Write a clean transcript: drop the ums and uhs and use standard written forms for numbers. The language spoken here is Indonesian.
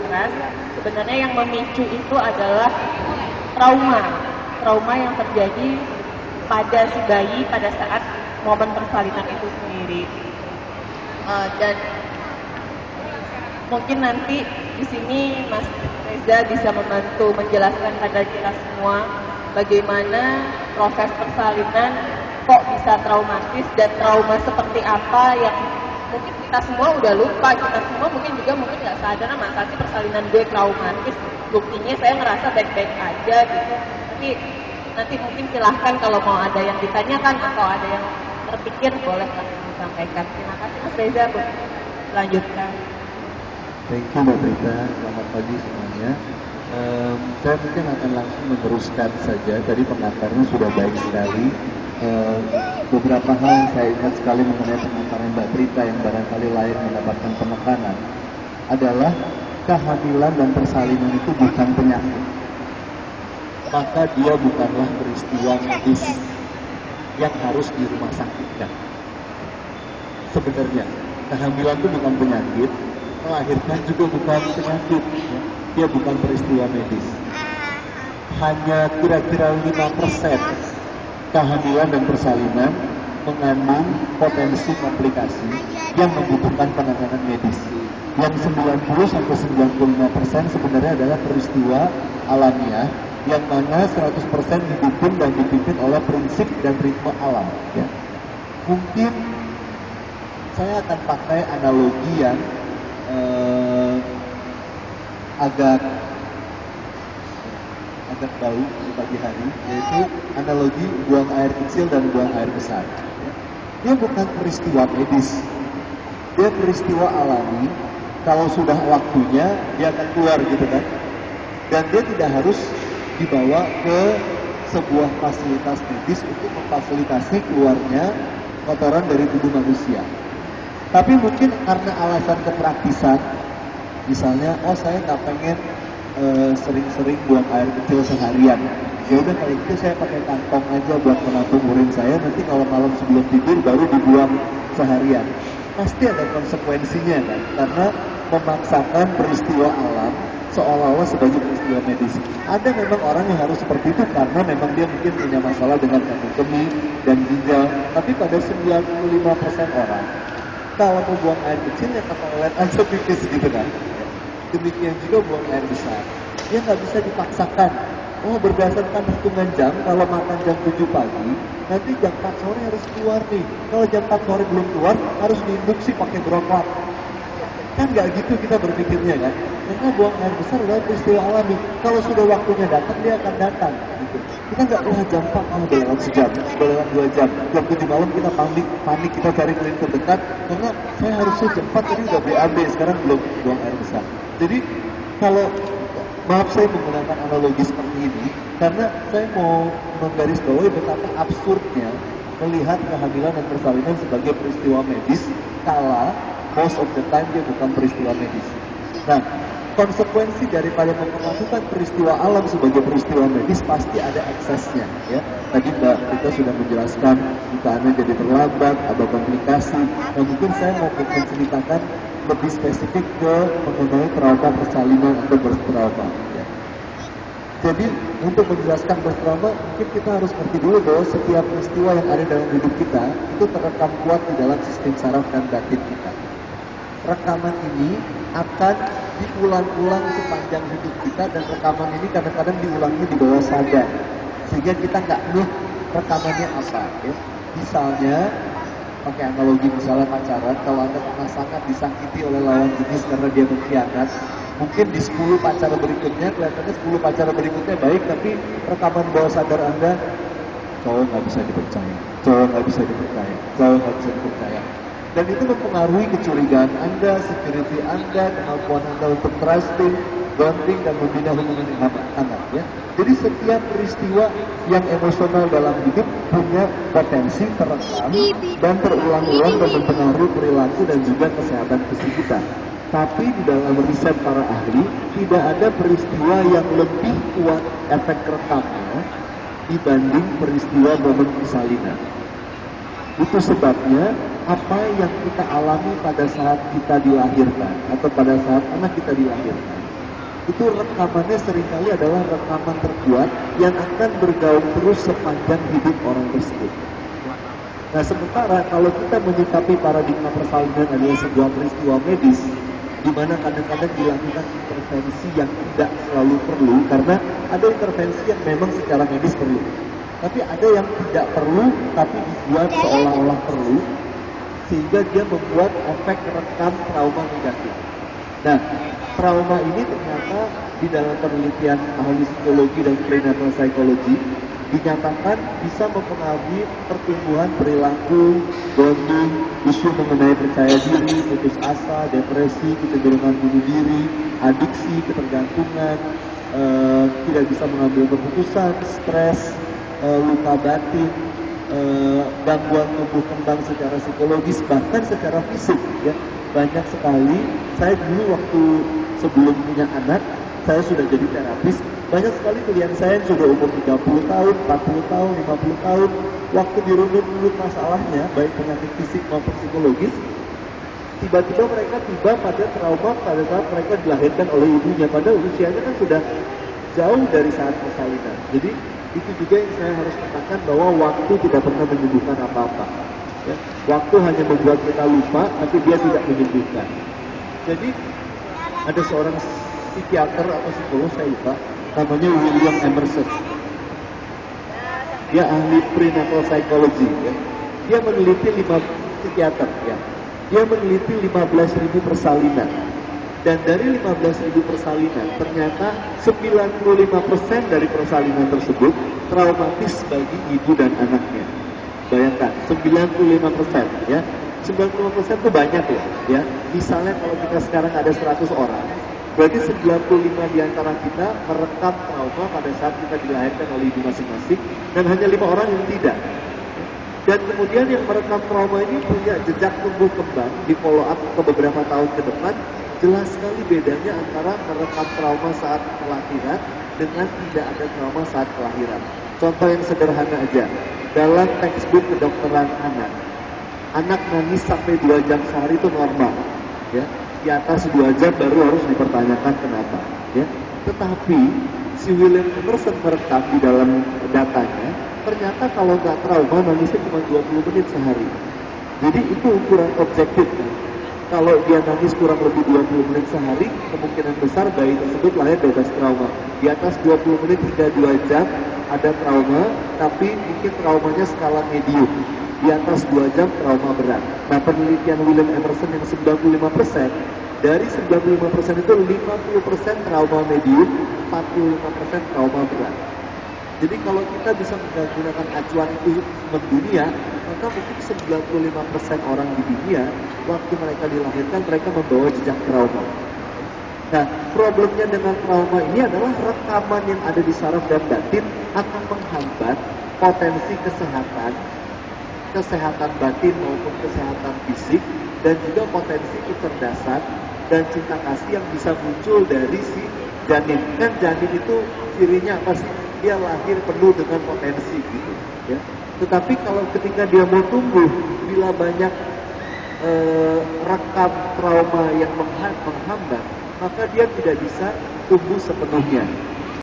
keras, sebenarnya yang memicu itu adalah trauma yang terjadi pada si bayi pada saat momen persalinan itu sendiri. Dan mungkin nanti di sini Mas Reza bisa membantu menjelaskan pada kita semua bagaimana proses persalinan kok bisa traumatis dan trauma seperti apa yang mungkin kita semua udah lupa, kita semua mungkin nggak sadar masa sih persalinan gue traumatis, buktinya saya ngerasa baik-baik aja gitu. Tapi nanti mungkin silahkan kalau mau ada yang ditanyakan atau ada yang terpikir boleh langsung disampaikan. Terima kasih Mas Reza, Bu. Lanjutkan. Thank you Mbak Brita, selamat pagi semuanya. Saya mungkin akan langsung meneruskan saja, tadi pengantarnya sudah baik sekali. Beberapa hal yang saya ingat sekali mengenai pengantaran Mbak Brita yang barangkali lain mendapatkan penekanan adalah kehamilan dan persalinan itu bukan penyakit. Maka dia bukanlah peristiwa medis yang harus di rumah sakitkan. Sebenarnya, kehamilan itu bukan penyakit, melahirkan juga bukan penyakit, ya. Dia bukan peristiwa medis. Hanya kira-kira 5% kehamilan dan persalinan mengandung potensi komplikasi yang membutuhkan penanganan medis. Yang 90-95% sebenarnya adalah peristiwa alamiah yang mana 100% didukung dan dipimpin oleh prinsip dan ritme alam. Ya. Mungkin saya akan pakai analogi yang agak bau di pagi hari, yaitu analogi buang air kecil dan buang air besar. Dia bukan peristiwa medis, dia peristiwa alami. Kalau sudah waktunya dia akan keluar gitu kan, dan dia tidak harus dibawa ke sebuah fasilitas medis untuk memfasilitasi keluarnya kotoran dari tubuh manusia. Tapi mungkin karena alasan kepraktisan, misalnya, saya nggak pengen sering-sering buang air kecil seharian. Ya udah kalau gitu saya pakai kantong aja buat menampung urin saya. Nanti kalau malam sebelum tidur baru dibuang seharian. Pasti ada konsekuensinya kan, karena memaksakan peristiwa alam seolah-olah sebagai peristiwa medis. Ada memang orang yang harus seperti itu karena memang dia mungkin punya masalah dengan kandung kemih dan ginjal. Tapi pada 95% orang, kalau mau buang air kecil ya ke toilet aja pipis gitu kan. Demikian juga buang air besar. Dia nggak bisa dipaksakan. Berdasarkan hitungan jam, kalau makan jam 7 pagi, nanti jam 4 sore harus keluar nih. Kalau jam 4 sore belum keluar, harus diinduksi pakai broklat. Kan nggak gitu kita berpikirnya kan. Karena buang air besar adalah peristiwa alami. Kalau sudah waktunya datang, dia akan datang. Gitu. Kita nggak jam 4, udah lewat sejam, udah lewat 2 jam. Jam 7 malam kita panik kita cari klinik terdekat. Karena saya harusnya jam 4 tadi udah BAB, sekarang belum buang air besar. Jadi kalau maaf saya menggunakan analogi seperti ini karena saya mau menggarisbawahi betapa absurdnya melihat kehamilan dan persalinan sebagai peristiwa medis kala most of the time dia bukan peristiwa medis. Nah, konsekuensi daripada melakukan peristiwa alam sebagai peristiwa medis pasti ada eksesnya, ya. Tadi Mbak kita sudah menjelaskan bukaannya jadi terlambat, ada komplikasi. Nah, mungkin saya mau menceritakan lebih spesifik ke mengenai trauma persalinan atau birth trauma. Ya. Jadi untuk menjelaskan birth trauma, mungkin kita harus ngerti dulu bahwa setiap peristiwa yang ada dalam hidup kita itu terekam kuat di dalam sistem saraf dan batin kita. Rekaman ini akan diulang-ulang sepanjang hidup kita dan rekaman ini kadang-kadang diulangi di bawah sadar sehingga kita nggak ngeh rekamannya apa. Ya. Misalnya pakai analogi misalnya pacaran, kalau Anda pernah sangat disakiti oleh lawan jenis karena dia berkhianat, mungkin di 10 pacaran berikutnya, kelihatannya 10 pacaran berikutnya baik, tapi rekaman bawah sadar Anda, cowok nggak bisa dipercaya, cowok nggak bisa dipercaya, cowok nggak bisa dipercaya. Dan itu mempengaruhi kecurigaan Anda, security Anda, kemampuan Anda untuk trusting, bonding, dan membina hubungan yang hangat. Ya. Jadi setiap peristiwa yang emosional dalam hidup punya potensi terekam dan terulang-ulang dan mempengaruhi perilaku dan juga kesehatan fisik kita. Tapi di dalam riset para ahli, tidak ada peristiwa yang lebih kuat efek rekamnya dibanding peristiwa momen persalinan. Itu sebabnya apa yang kita alami pada saat kita dilahirkan atau pada saat anak kita dilahirkan itu rekamannya seringkali adalah rekaman terkuat yang akan bergaung terus sepanjang hidup orang tersebut. Nah, sementara kalau kita menyikapi paradigma persalinan adalah sebuah peristiwa medis, di mana kadang-kadang dilakukan intervensi yang tidak selalu perlu, karena ada intervensi yang memang secara medis perlu, tapi ada yang tidak perlu tapi dibuat seolah-olah perlu, sehingga dia membuat efek rekam trauma negatif. Nah, trauma ini ternyata di dalam penelitian ahli psikologi dan prenatal psychology dinyatakan bisa mempengaruhi pertumbuhan perilaku, bonding, isu mengenai percaya diri, putus asa, depresi, kecenderungan bunuh diri, adiksi, ketergantungan, tidak bisa mengambil keputusan, stres, luka batin, gangguan tumbuh kembang secara psikologis, bahkan secara fisik. Ya, banyak sekali. Saya dulu waktu sebelum punya anak, saya sudah jadi terapis. Banyak sekali klien saya yang sudah umur 30 tahun, 40 tahun, 50 tahun. Waktu dirunut-runut masalahnya, baik penyakit fisik maupun psikologis, tiba-tiba mereka tiba pada trauma pada saat mereka dilahirkan oleh ibunya. Padahal usianya kan sudah jauh dari saat persalinan. Jadi itu juga yang saya harus katakan, bahwa waktu tidak pernah menyembuhkan apa-apa. Ya, waktu hanya membuat kita lupa, tapi dia tidak menyembuhkan. Jadi ada seorang psikiater atau psikolog, saya lupa, namanya William Emerson. Dia ahli prenatal psychology. Ya. Dia meneliti psikiater. Ya. Dia meneliti 15.000 persalinan. Dan dari 15.000 persalinan, ternyata 95% dari persalinan tersebut traumatis bagi ibu dan anaknya. Bayangkan, 95%, ya. 95% itu banyak loh, ya. Misalnya kalau kita sekarang ada 100 orang, berarti 95 di antara kita merekam trauma pada saat kita dilahirkan oleh ibu masing-masing, dan hanya 5 orang yang tidak. Dan kemudian yang merekam trauma ini punya jejak tumbuh kembang, di follow up ke beberapa tahun ke depan. Jelas sekali bedanya antara merekam trauma saat kelahiran dengan tidak ada trauma saat kelahiran. Contoh yang sederhana aja, dalam textbook kedokteran anak nangis sampai 2 jam sehari itu normal, ya. Di atas 2 jam baru harus dipertanyakan kenapa, ya. Tetapi si William Emerson merekam di dalam datanya, ternyata kalau nggak trauma nangisnya cuma 20 menit sehari. Jadi itu ukuran objektif, kan? Kalau dia nangis kurang lebih 20 menit sehari, kemungkinan besar bayi tersebut lahir bebas trauma. Di atas 20 menit hingga 2 jam ada trauma, tapi mungkin traumanya skala medium. Di atas 2 jam trauma berat. Nah, penelitian William Emerson yang 95%, dari 95% itu 50% trauma medium, 45% trauma berat. Jadi kalau kita bisa menggunakan acuan itu mendunia, maka mungkin 95% orang di dunia, waktu mereka dilahirkan, mereka membawa jejak trauma. Nah, problemnya dengan trauma ini adalah rekaman yang ada di saraf dan batin akan menghambat potensi kesehatan batin maupun kesehatan fisik, dan juga potensi kecerdasan dan cinta kasih yang bisa muncul dari si janin. Kan janin itu cirinya apa sih? Dia lahir penuh dengan potensi gitu, ya. Tetapi kalau ketika dia mau tumbuh, bila banyak rekam trauma yang menghambat, maka dia tidak bisa tumbuh sepenuhnya.